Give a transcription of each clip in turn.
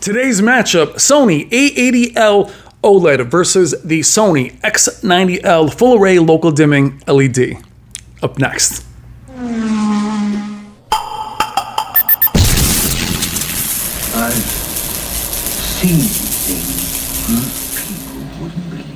Today's matchup, Sony A80L OLED versus the Sony X90L full array local dimming LED. Up next. I've seen things people wouldn't believe.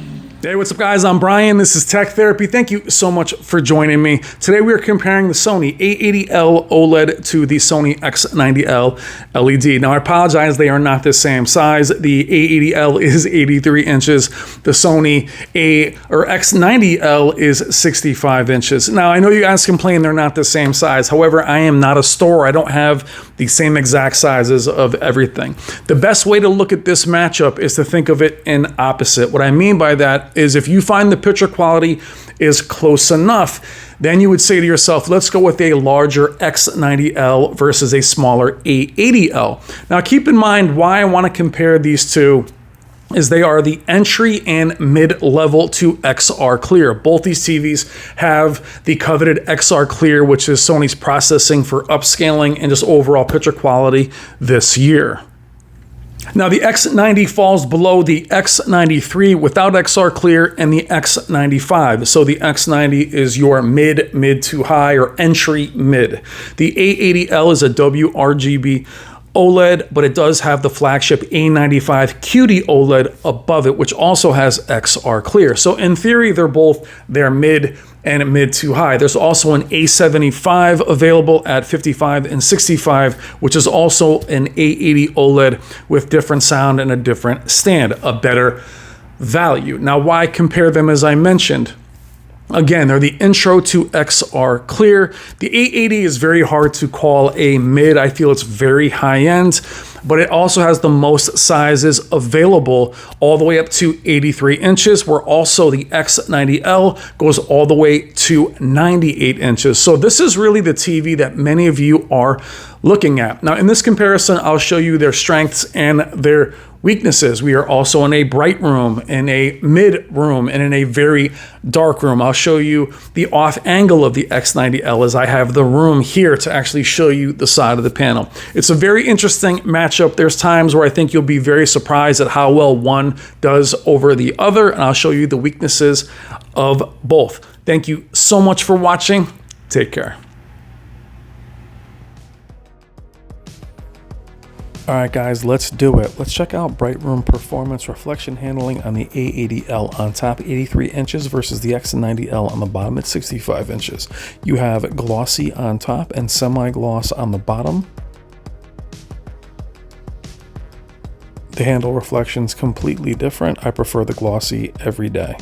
Hey, what's up guys? I'm Brian. This is Tech Therapy. Thank you so much for joining me. Today we are comparing the Sony A80L OLED to the Sony X90L LED. Now I apologize, they are not the same size. The A80L is 83 inches. The Sony X90L is 65 inches. Now I know you guys complain they're not the same size. However, I am not a store. I don't have the same exact sizes of everything. The best way to look at this matchup is to think of it in opposite. What I mean by that is if you find the picture quality is close enough, then you would say to yourself, let's go with a larger X90L versus a smaller A80L. Now keep in mind why I want to compare these two is they are the entry and mid-level to XR Clear. Both these TVs have the coveted XR Clear, which is Sony's processing for upscaling and just overall picture quality this year. Now the X90 falls below the X93 without XR Clear and the X95. So the X90 is your mid to high or entry mid. The A80L is a WRGB OLED, but it does have the flagship A95 QD-OLED above it, which also has XR Clear. So in theory, they're mid and mid to high. There's also an A75 available at 55 and 65, which is also an A80 OLED with different sound and a different stand, a better value. Now, why compare them as I mentioned? Again, they're the intro to XR Clear. The A80 is very hard to call a mid. I feel it's very high end, but it also has the most sizes available all the way up to 83 inches, where also the X90L goes all the way to 98 inches. So this is really the TV that many of you are looking at. Now in this comparison, I'll show you their strengths and their weaknesses. We are also in a bright room, in a mid room, and in a very dark room. I'll show you the off angle of the X90L as I have the room here to actually show you the side of the panel. It's a very interesting matchup. There's times where I think you'll be very surprised at how well one does over the other, and I'll show you the weaknesses of both. Thank you so much for watching. Take care. All right, guys, let's do it. Let's check out bright room performance reflection handling on the A80L on top, 83 inches versus the X90L on the bottom at 65 inches. You have glossy on top and semi-gloss on the bottom. The handle reflection's completely different. I prefer the glossy every day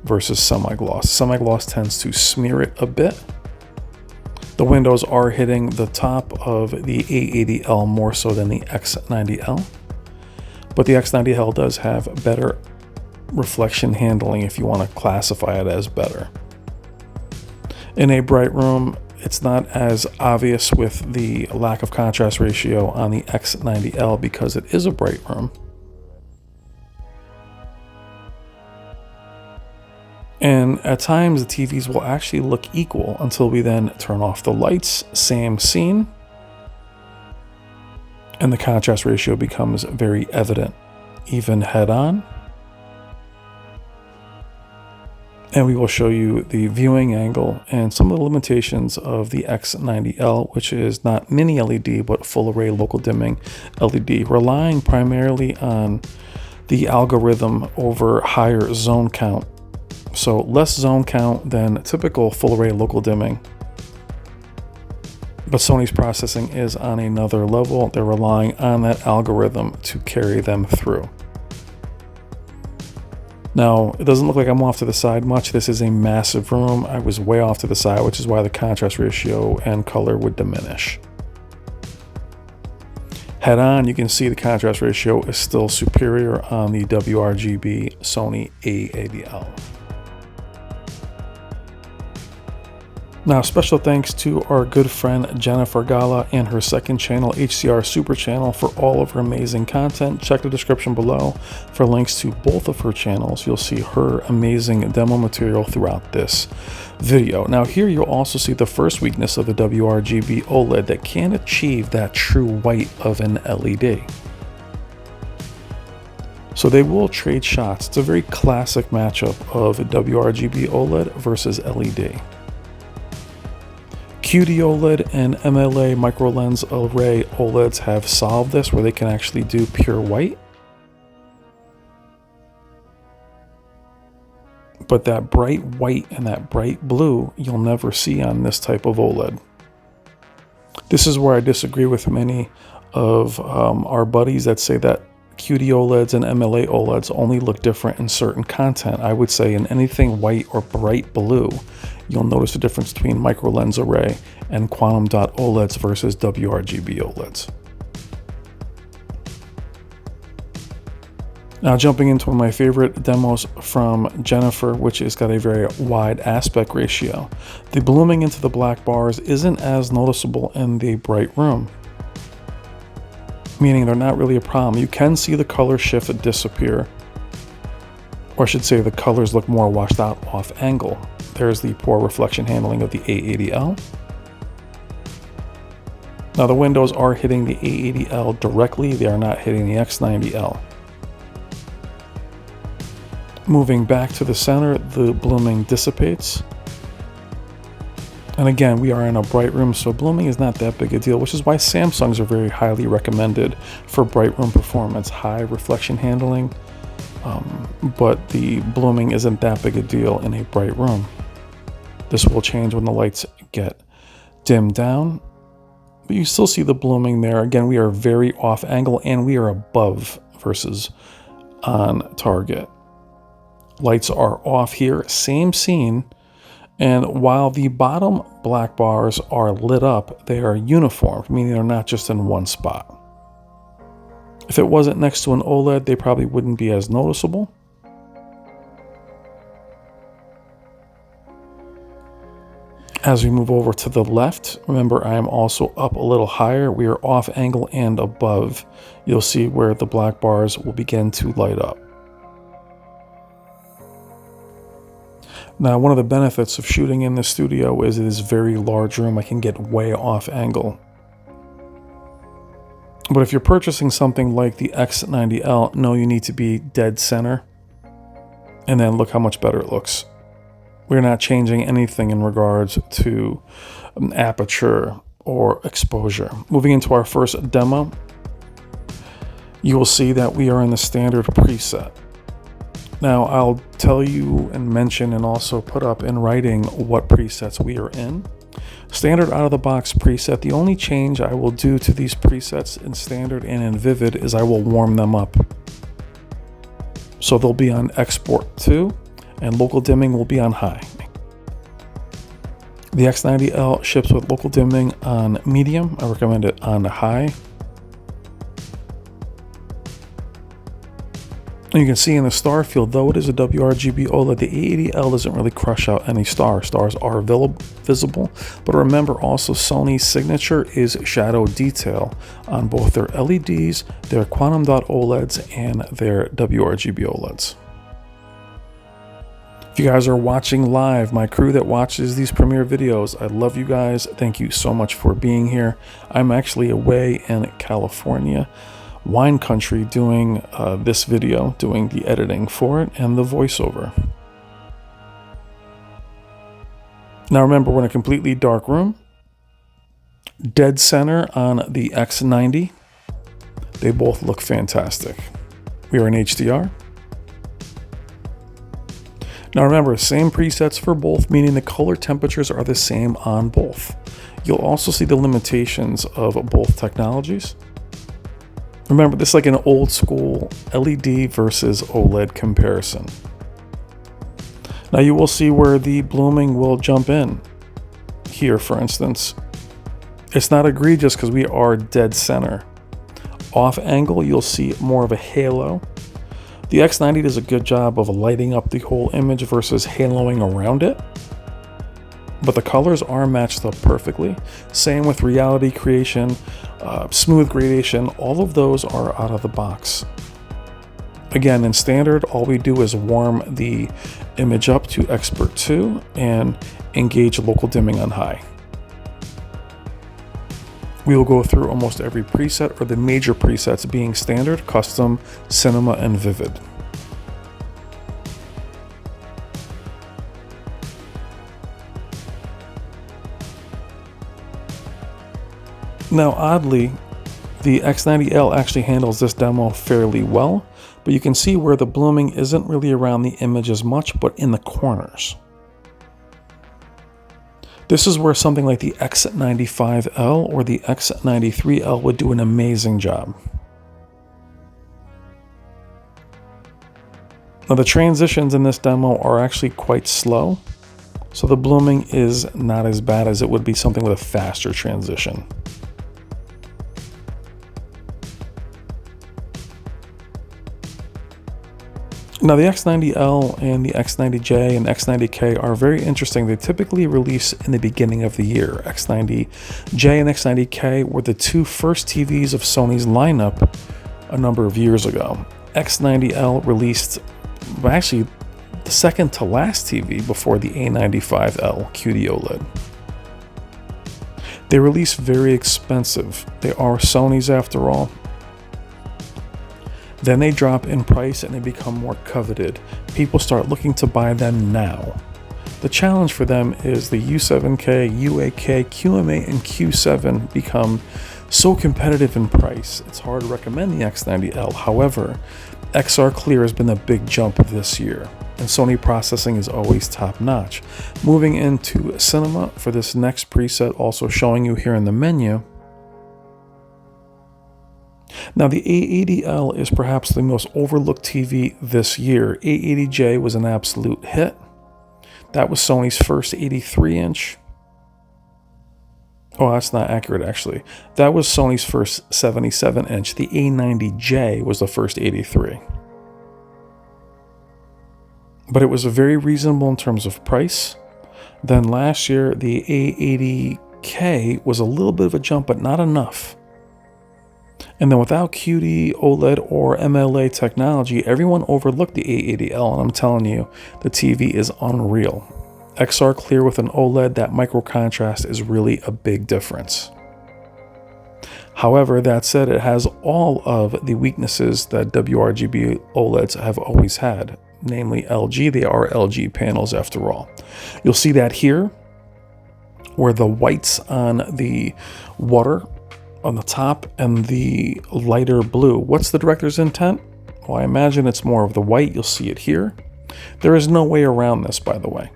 versus semi-gloss. Semi-gloss tends to smear it a bit. The windows are hitting the top of the A80L more so than the X90L, but the X90L does have better reflection handling if you want to classify it as better. In a bright room, it's not as obvious with the lack of contrast ratio on the X90L because it is a bright room. And at times the TVs will actually look equal until we then turn off the lights, same scene, and the contrast ratio becomes very evident, even head on. And we will show you the viewing angle and some of the limitations of the X90L, which is not mini LED, but full array local dimming LED, relying primarily on the algorithm over higher zone count. So less zone count than typical full array local dimming. But Sony's processing is on another level. They're relying on that algorithm to carry them through. Now, it doesn't look like I'm off to the side much. This is a massive room. I was way off to the side, which is why the contrast ratio and color would diminish. Head on, you can see the contrast ratio is still superior on the WRGB Sony A80L. Now, special thanks to our good friend Jennifer Gala and her second channel, HDR SUPER Channel, for all of her amazing content. Check the description below for links to both of her channels. You'll see her amazing demo material throughout this video. Now, here you'll also see the first weakness of the WRGB OLED that can't achieve that true white of an LED. So they will trade shots. It's a very classic matchup of WRGB OLED versus LED. QD-OLED and MLA micro lens array OLEDs have solved this, where they can actually do pure white. But that bright white and that bright blue you'll never see on this type of OLED. This is where I disagree with many of our buddies that say that QD-OLEDs and MLA OLEDs only look different in certain content. I would say in anything white or bright blue, you'll notice the difference between micro lens array and quantum dot OLEDs versus WRGB OLEDs. Now jumping into one of my favorite demos from Jennifer, which has got a very wide aspect ratio. The blooming into the black bars isn't as noticeable in the bright room, meaning they're not really a problem. You can see the color shift disappear, or I should say the colors look more washed out off angle. There's the poor reflection handling of the A80L. Now the windows are hitting the A80L directly, they are not hitting the X90L. Moving back to the center, the blooming dissipates. And again, we are in a bright room, so blooming is not that big a deal, which is why Samsungs are very highly recommended for bright room performance, high reflection handling. But the blooming isn't that big a deal in a bright room. This will change when the lights get dimmed down, but you still see the blooming there. Again, we are very off angle and we are above versus on target. Lights are off here, same scene, and while the bottom black bars are lit up, they are uniform, meaning they're not just in one spot. If it wasn't next to an OLED, they probably wouldn't be as noticeable. As we move over to the left, remember I am also up a little higher. We are off angle and above. You'll see where the black bars will begin to light up. Now, one of the benefits of shooting in the studio is it is a very large room. I can get way off angle. But if you're purchasing something like the X90L, no, you need to be dead center. And then look how much better it looks. We're not changing anything in regards to aperture or exposure. Moving into our first demo, you will see that we are in the standard preset. Now, I'll tell you and mention and also put up in writing what presets we are in. Standard out of the box preset. The only change I will do to these presets in standard and in vivid is I will warm them up. So they'll be on export 2 and local dimming will be on high. The X90L ships with local dimming on medium. I recommend it on high. And you can see in the star field, though it is a WRGB OLED, the A80L doesn't really crush out any stars. Stars are visible, but remember also Sony's signature is shadow detail on both their LEDs, their quantum dot OLEDs, and their WRGB OLEDs. If you guys are watching live, my crew that watches these premiere videos, I love you guys. Thank you so much for being here. I'm actually away in California, wine country, doing this video, doing the editing for it and the voiceover. Now remember, we're in a completely dark room. Dead center on the X90. They both look fantastic. We are in HDR. Now remember, same presets for both, meaning the color temperatures are the same on both. You'll also see the limitations of both technologies. Remember, this is like an old school LED versus OLED comparison. Now you will see where the blooming will jump in. Here, for instance, it's not egregious because we are dead center. Off angle, you'll see more of a halo. The X90 does a good job of lighting up the whole image versus haloing around it. But the colors are matched up perfectly. Same with reality creation, smooth gradation, all of those are out of the box. Again, in standard, all we do is warm the image up to expert 2 and engage local dimming on high. We will go through almost every preset, or the major presets being standard, custom, cinema, and vivid. Now, oddly, the X90L actually handles this demo fairly well, but you can see where the blooming isn't really around the image as much, but in the corners. This is where something like the X95L or the X93L would do an amazing job. Now, the transitions in this demo are actually quite slow, so the blooming is not as bad as it would be something with a faster transition. Now, the X90L and the X90J and X90K are very interesting. They typically release in the beginning of the year. X90J and X90K were the two first TVs of Sony's lineup a number of years ago. X90L released, actually, the second to last TV before the A85L QD-OLED. They release very expensive. They are Sony's after all. Then they drop in price and they become more coveted. People start looking to buy them now. The challenge for them is the U7K, UAK, QMA, and Q7 become so competitive in price, it's hard to recommend the X90L. However, XR Clear has been a big jump this year, and Sony processing is always top notch. Moving into cinema for this next preset, also showing you here in the menu. Now, the A80L is perhaps the most overlooked TV this year. A80J was an absolute hit. That was Sony's first 83-inch. Oh, that's not accurate, actually. That was Sony's first 77-inch. The A90J was the first 83. But it was very reasonable in terms of price. Then last year, the A80K was a little bit of a jump, but not enough. And then without QD-OLED or MLA technology, everyone overlooked the A80L, and I'm telling you, the TV is unreal. XR Clear with an OLED, that micro contrast is really a big difference. However, that said, it has all of the weaknesses that WRGB OLEDs have always had, namely LG. They are LG panels after all. You'll see that here, where the whites on the water on the top and the lighter blue. What's the director's intent? Well, I imagine it's more of the white. You'll see it here. There is no way around this, by the way.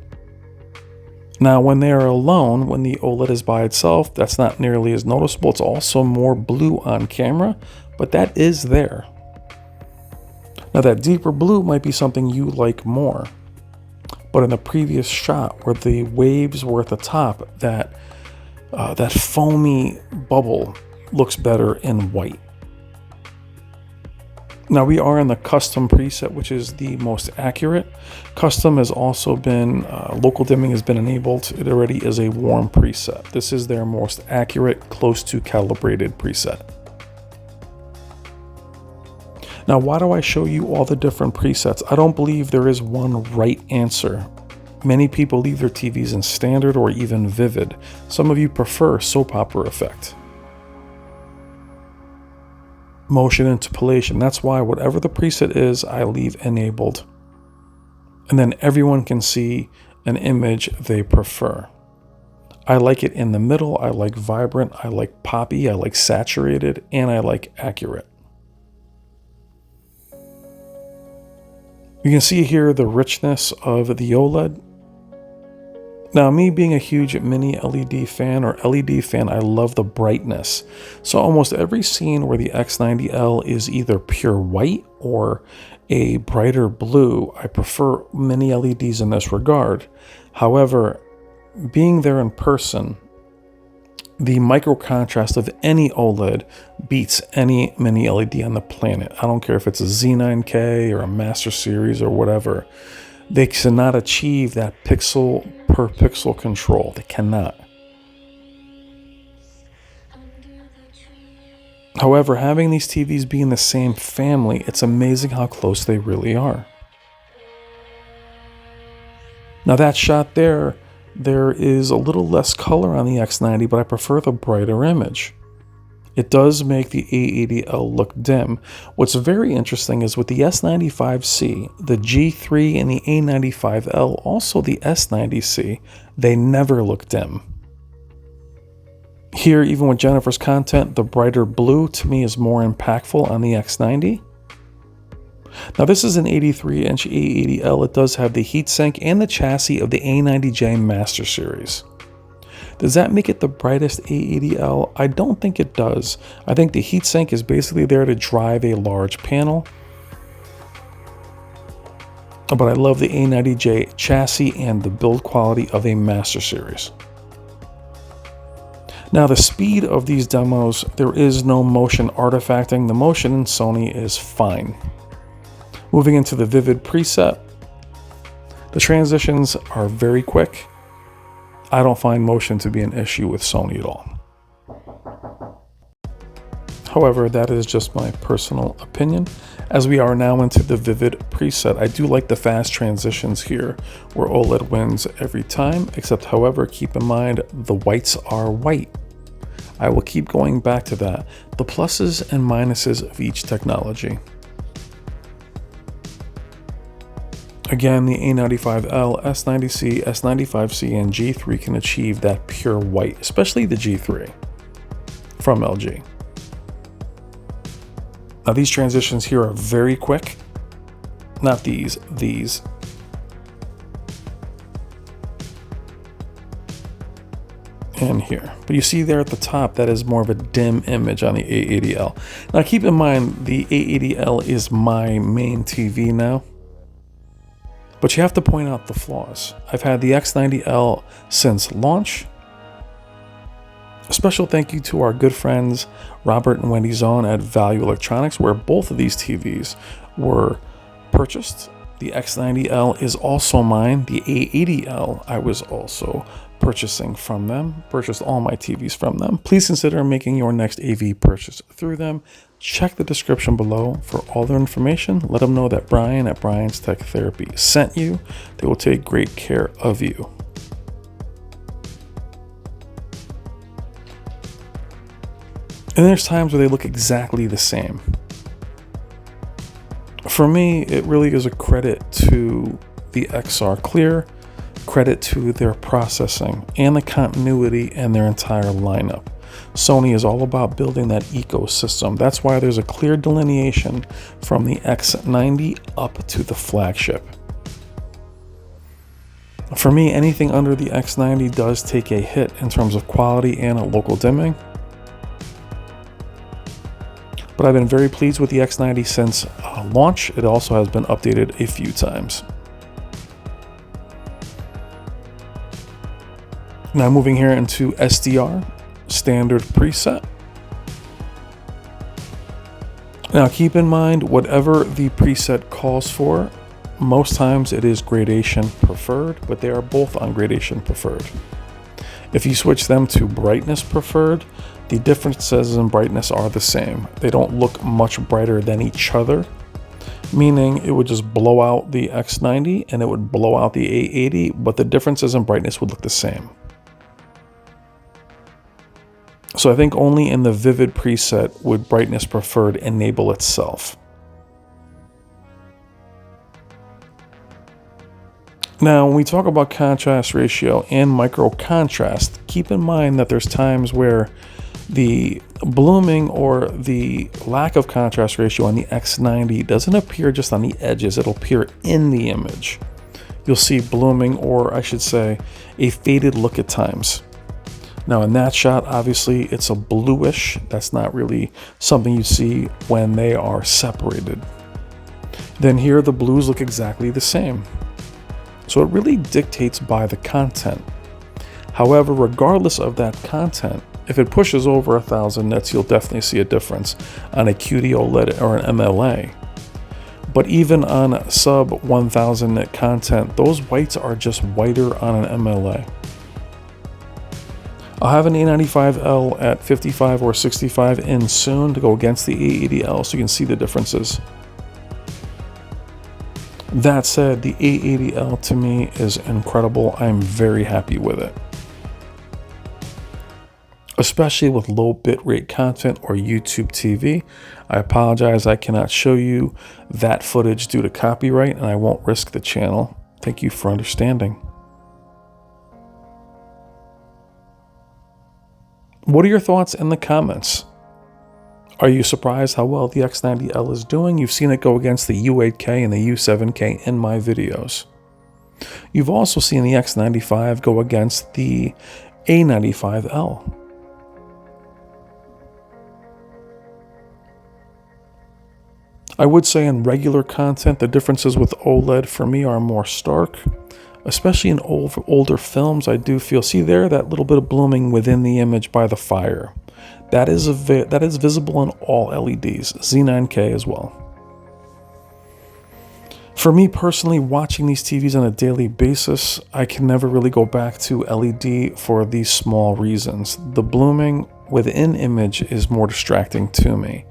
Now, when they are alone, when the OLED is by itself, that's not nearly as noticeable. It's also more blue on camera, but that is there. Now, that deeper blue might be something you like more. But in the previous shot, where the waves were at the top, that foamy bubble looks better in white. Now, we are in the custom preset, which is the most accurate. Custom has also been, local dimming has been enabled. It already is a warm preset. This is their most accurate, close to calibrated preset. Now, why do I show you all the different presets? I don't believe there is one right answer. Many people leave their TVs in standard or even vivid. Some of you prefer soap opera effect. Motion interpolation. That's why whatever the preset is, I leave enabled. And then everyone can see an image they prefer. I like it in the middle. I like vibrant. I like poppy. I like saturated. And I like accurate. You can see here the richness of the OLED. Now, me being a huge mini LED fan or LED fan, I love the brightness. So almost every scene where the X90L is either pure white or a brighter blue, I prefer mini LEDs in this regard. However, being there in person, the micro contrast of any OLED beats any mini LED on the planet. I don't care if it's a Z9K or a Master Series or whatever. They cannot achieve that pixel per pixel control. They cannot. However, having these TVs be in the same family, it's amazing how close they really are. Now, that shot there is a little less color on the X90, but I prefer the brighter image. It does make the A80L look dim. What's very interesting is with the S95C, the G3 and the A95L, also the S90C, they never look dim. Here, even with Jennifer's content, the brighter blue to me is more impactful on the X90. Now this is an 83-inch A80L. It does have the heatsink and the chassis of the A90J Master Series. Does that make it the brightest A80L? I don't think it does. I think the heatsink is basically there to drive a large panel. But I love the A90J chassis and the build quality of a Master Series. Now the speed of these demos, there is no motion artifacting. The motion in Sony is fine. Moving into the Vivid preset, the transitions are very quick. I don't find motion to be an issue with Sony at all. However, that is just my personal opinion. As we are now into the Vivid preset, I do like the fast transitions here, where OLED wins every time, except however, keep in mind, the whites are white. I will keep going back to that. The pluses and minuses of each technology. Again, the A95L, S90C, S95C, and G3 can achieve that pure white, especially the G3 from LG. Now these transitions here are very quick. Not these. And here. But you see there at the top, that is more of a dim image on the A80L. Now keep in mind, the A80L is my main TV now. But you have to point out the flaws. I've had the X90L since launch. A special thank you to our good friends Robert and Wendy Zahn at Value Electronics, where both of these TVs were purchased. The X90L is also mine. The A80L I was also purchasing from them. Purchased all my TVs from them. Please consider making your next AV purchase through them. Check the description below for all their information. Let them know that Brian at Brian's Tech Therapy sent you. They will take great care of you. And there's times where they look exactly the same. For me, it really is a credit to the XR Clear, credit to their processing and the continuity and their entire lineup. Sony is all about building that ecosystem. That's why there's a clear delineation from the X90 up to the flagship. For me, anything under the X90 does take a hit in terms of quality and local dimming. But I've been very pleased with the X90 since launch. It also has been updated a few times. Now moving here into SDR, standard preset. Now keep in mind, whatever the preset calls for, most times it is gradation preferred, but they are both on gradation preferred. If you switch them to brightness preferred, the differences in brightness are the same. They don't look much brighter than each other, meaning it would just blow out the X90 and it would blow out the A80, but the differences in brightness would look the same. So I think only in the Vivid preset would brightness preferred enable itself. Now, when we talk about contrast ratio and micro contrast, keep in mind that there's times where the blooming or the lack of contrast ratio on the X90 doesn't appear just on the edges, it'll appear in the image. You'll see blooming, or I should say, a faded look at times. Now in that shot, obviously it's a bluish. That's not really something you see when they are separated. Then here the blues look exactly the same. So it really dictates by the content. However, regardless of that content, if it pushes over 1000 nits, you'll definitely see a difference on a QD-OLED or an MLA. But even on sub 1000 nit content, those whites are just whiter on an MLA. I'll have an A95L at 55 or 65 in soon to go against the A80L so you can see the differences. That said, the A80L to me is incredible. I'm very happy with it. especially with low bitrate content or YouTube TV. I apologize, I cannot show you that footage due to copyright, and I won't risk the channel. Thank you for understanding. What are your thoughts in the comments? Are you surprised how well the X90L is doing? You've seen it go against the U8K and the U7K in my videos. You've also seen the X95 go against the A95L. I would say in regular content, the differences with OLED for me are more stark, especially in older films. I do feel, see there, that little bit of blooming within the image by the fire. That is visible in all LEDs, Z9K as well. For me personally, watching these TVs on a daily basis, I can never really go back to LED for these small reasons. The blooming within image is more distracting to me.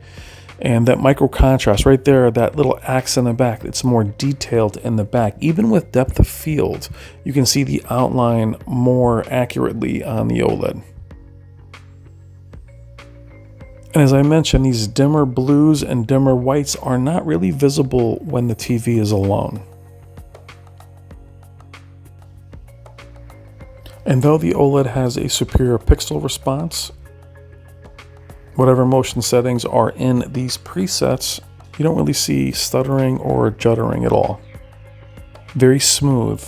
And that micro contrast right there, that little axe in the back, it's more detailed in the back. Even with depth of field, you can see the outline more accurately on the OLED. And as I mentioned, these dimmer blues and dimmer whites are not really visible when the TV is alone. And though the OLED has a superior pixel response, whatever motion settings are in these presets, you don't really see stuttering or juddering at all. Very smooth.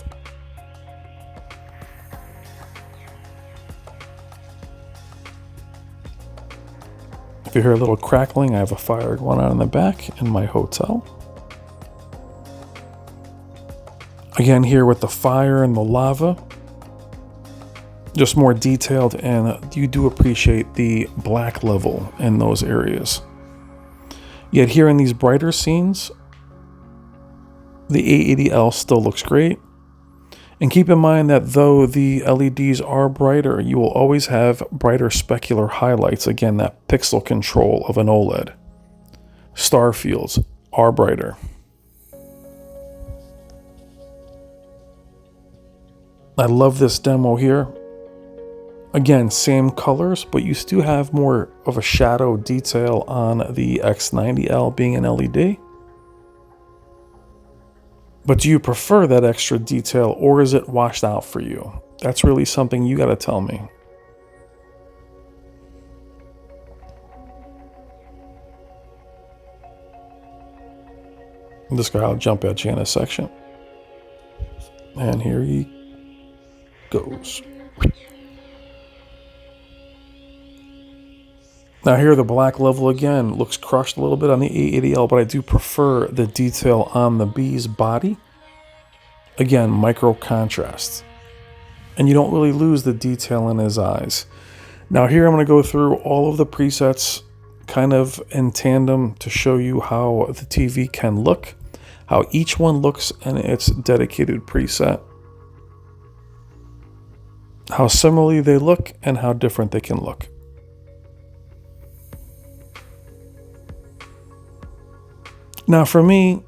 If you hear a little crackling, I have a fire going on in the back in my hotel. Again, here with the fire and the lava, just more detailed, and you do appreciate the black level in those areas. Yet here in these brighter scenes, the A80L still looks great. And keep in mind that though the LEDs are brighter, you will always have brighter specular highlights. Again, that pixel control of an OLED. Star fields are brighter. I love this demo here. Again, same colors, but you still have more of a shadow detail on the X90L being an LED. But do you prefer that extra detail, or is it washed out for you? That's really something you got to tell me. This guy will jump at you in a section. And here he goes. Now here the black level again looks crushed a little bit on the A80L, but I do prefer the detail on the B's body. Again, micro contrast. And you don't really lose the detail in his eyes. Now here I'm going to go through all of the presets kind of in tandem to show you how the TV can look, how each one looks in its dedicated preset, how similarly they look, and how different they can look. Now for me,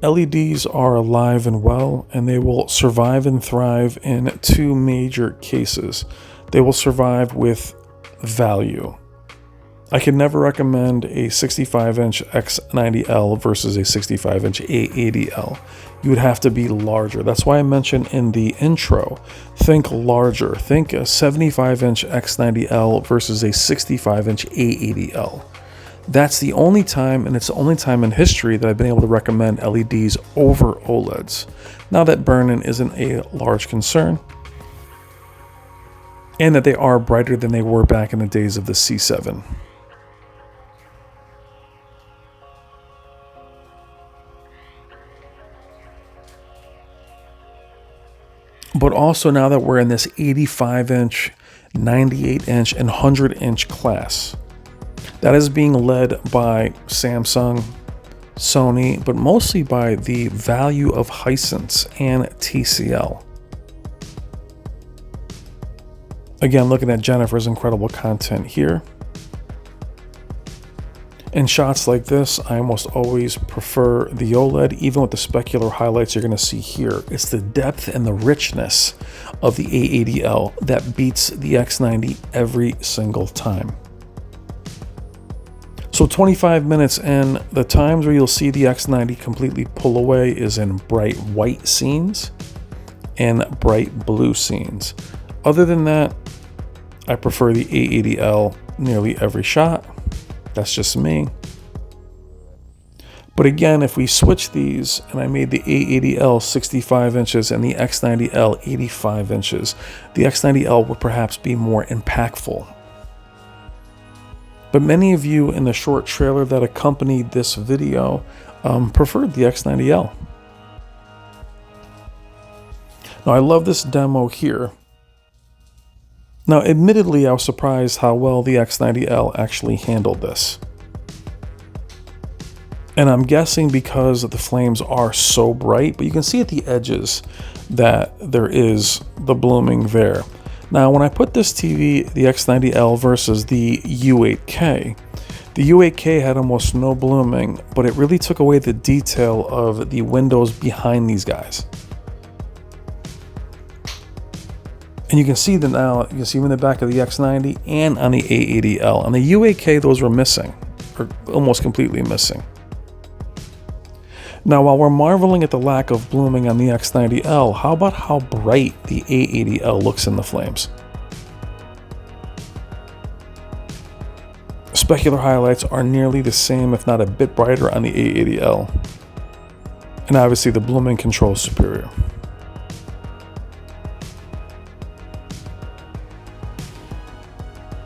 LEDs are alive and well, and they will survive and thrive in two major cases. They will survive with value. I can never recommend a 65-inch X90L versus a 65-inch A80L. You would have to be larger. That's why I mentioned in the intro, think larger. Think a 75-inch X90L versus a 65-inch A80L. That's the only time, and it's the only time in history that I've been able to recommend LEDs over OLEDs. Now that burn-in isn't a large concern, and that they are brighter than they were back in the days of the C7. But also now that we're in this 85-inch, 98-inch, and 100-inch class, that is being led by Samsung, Sony, but mostly by the value of Hisense and TCL. Again, looking at Jennifer's incredible content here. In shots like this, I almost always prefer the OLED, even with the specular highlights you're going to see here. It's the depth and the richness of the A80L that beats the X90 every single time. So 25 minutes in, the times where you'll see the X90 completely pull away is in bright white scenes and bright blue scenes. Other than that, I prefer the A80L nearly every shot. That's just me. But again, if we switch these and I made the A80L 65 inches and the X90L 85 inches, the X90L would perhaps be more impactful. But many of you in the short trailer that accompanied this video preferred the X90L. Now I love this demo here. Now, admittedly, I was surprised how well the X90L actually handled this. And I'm guessing because the flames are so bright, but you can see at the edges that there is the blooming there. Now, when I put this TV, the X90L versus the U8K, the U8K had almost no blooming, but it really took away the detail of the windows behind these guys. And you can see that now, you can see in the back of the X90 and on the A80L. On the U8K, those were missing, or almost completely missing. Now, while we're marveling at the lack of blooming on the X90L, how about how bright the A80L looks in the flames? Specular highlights are nearly the same, if not a bit brighter on the A80L. And obviously the blooming control is superior.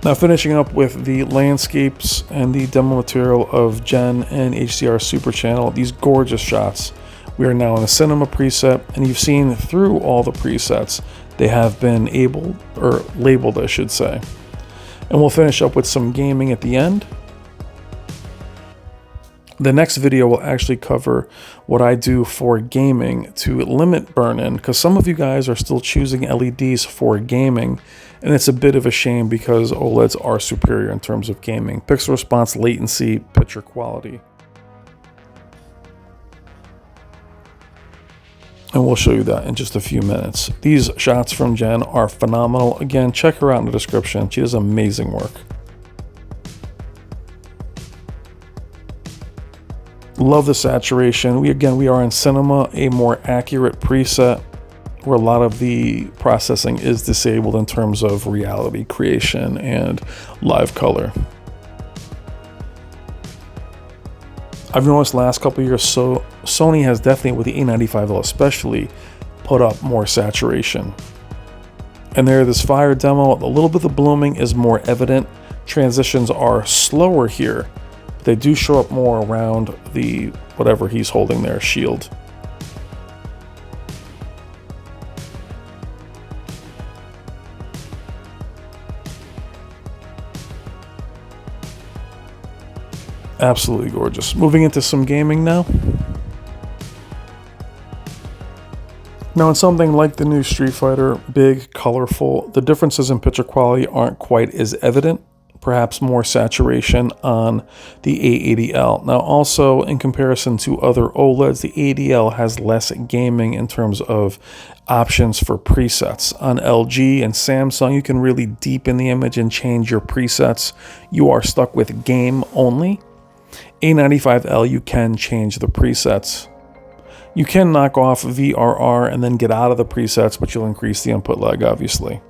Now finishing up with the landscapes and the demo material of Jen and HDR Super Channel, these gorgeous shots. We are now in a cinema preset, and you've seen through all the presets, they have been labeled, I should say. And we'll finish up with some gaming at the end. The next video will actually cover what I do for gaming to limit burn-in, because some of you guys are still choosing LEDs for gaming, and it's a bit of a shame because OLEDs are superior in terms of gaming. Pixel response, latency, picture quality. And we'll show you that in just a few minutes. These shots from Jen are phenomenal. Again, check her out in the description. She does amazing work. Love the saturation. We are in cinema, a more accurate preset where a lot of the processing is disabled in terms of reality creation and live color. I've noticed last couple of years, so Sony has definitely, with the A95L especially, put up more saturation. And there, this fire demo, a little bit of the blooming is more evident. Transitions are slower here. They do show up more around the whatever he's holding there, shield. Absolutely gorgeous. Moving into some gaming now. Now in something like the new Street Fighter, big, colorful, the differences in picture quality aren't quite as evident. Perhaps more saturation on the A80L. Now also, in comparison to other OLEDs, the A80L has less gaming in terms of options for presets. On LG and Samsung, you can really deepen the image and change your presets. You are stuck with game only. A95L, you can change the presets. You can knock off VRR and then get out of the presets, but you'll increase the input lag, obviously.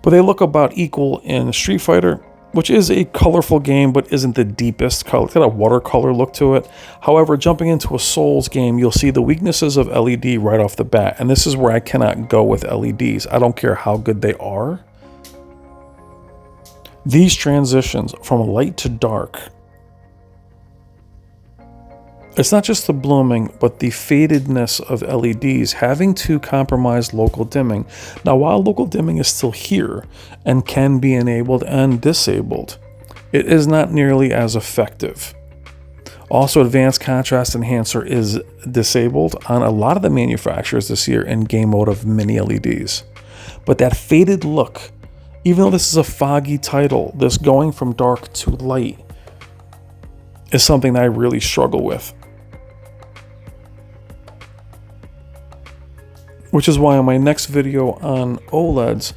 But they look about equal in Street Fighter, which is a colorful game, but isn't the deepest color. It's got a watercolor look to it. However, jumping into a Souls game, you'll see the weaknesses of LED right off the bat. And this is where I cannot go with LEDs. I don't care how good they are. These transitions from light to dark, it's not just the blooming, but the fadedness of LEDs having to compromise local dimming. Now, while local dimming is still here and can be enabled and disabled, it is not nearly as effective. Also, advanced contrast enhancer is disabled on a lot of the manufacturers this year in game mode of mini LEDs. But that faded look, even though this is a foggy title, this going from dark to light is something that I really struggle with. Which is why on my next video on OLEDs,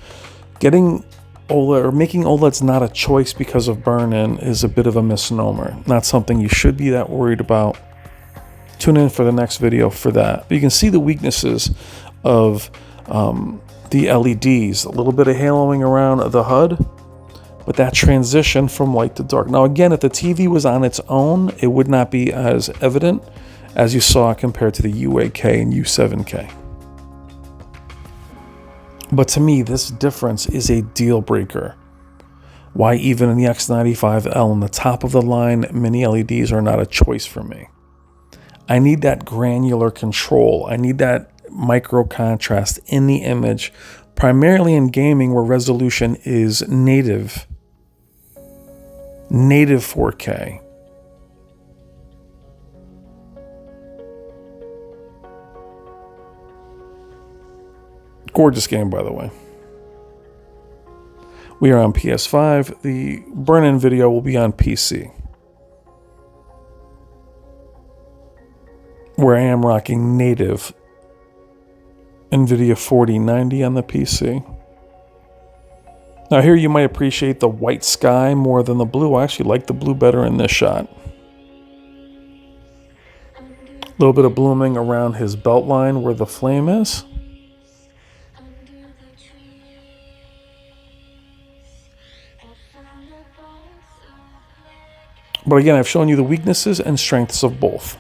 getting OLED or making OLEDs not a choice because of burn-in is a bit of a misnomer. Not something you should be that worried about. Tune in for the next video for that. But you can see the weaknesses of the LEDs. A little bit of haloing around the HUD, but that transition from light to dark. Now again, if the TV was on its own, it would not be as evident as you saw compared to the U8K and U7K. But to me, this difference is a deal breaker. Why even in the X90L in the top of the line, mini LEDs are not a choice for me. I need that granular control. I need that micro contrast in the image, primarily in gaming where resolution is native 4K. Gorgeous game, by the way. We are on PS5. The burn-in video will be on PC, where I am rocking native NVIDIA 4090 on the PC. Now here you might appreciate the white sky more than the blue. I actually like the blue better in this shot. A little bit of blooming around his belt line where the flame is. But again, I've shown you the weaknesses and strengths of both.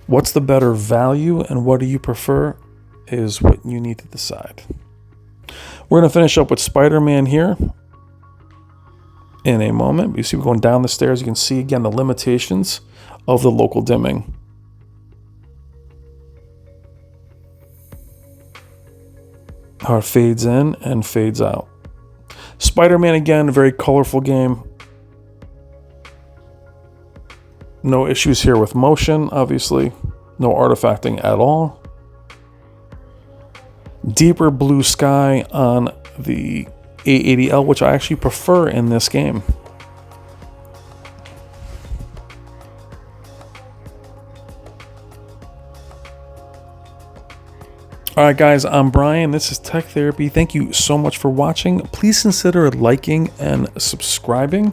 What's the better value and what do you prefer is what you need to decide. We're going to finish up with Spider-Man here in a moment. You see we're going down the stairs. You can see again the limitations of the local dimming. How it fades in and fades out. Spider-Man again, a very colorful game. No issues here with motion, obviously. No artifacting at all. Deeper blue sky on the A80L, which I actually prefer in this game. All right, guys, I'm Brian. This is Tech Therapy. Thank you so much for watching. Please consider liking and subscribing.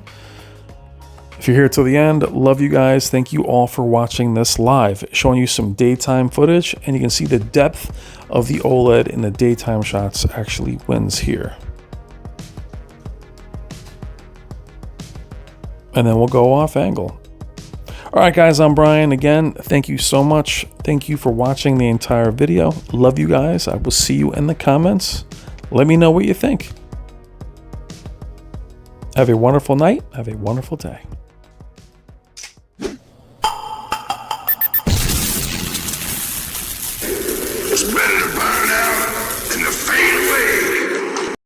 If you're here till the end, love you guys. Thank you all for watching this live, showing you some daytime footage, and you can see the depth of the OLED in the daytime shots actually wins here. And then we'll go off angle. All right, guys, I'm Brian. Again, thank you so much. Thank you for watching the entire video. Love you guys. I will see you in the comments. Let me know what you think. Have a wonderful night. Have a wonderful day.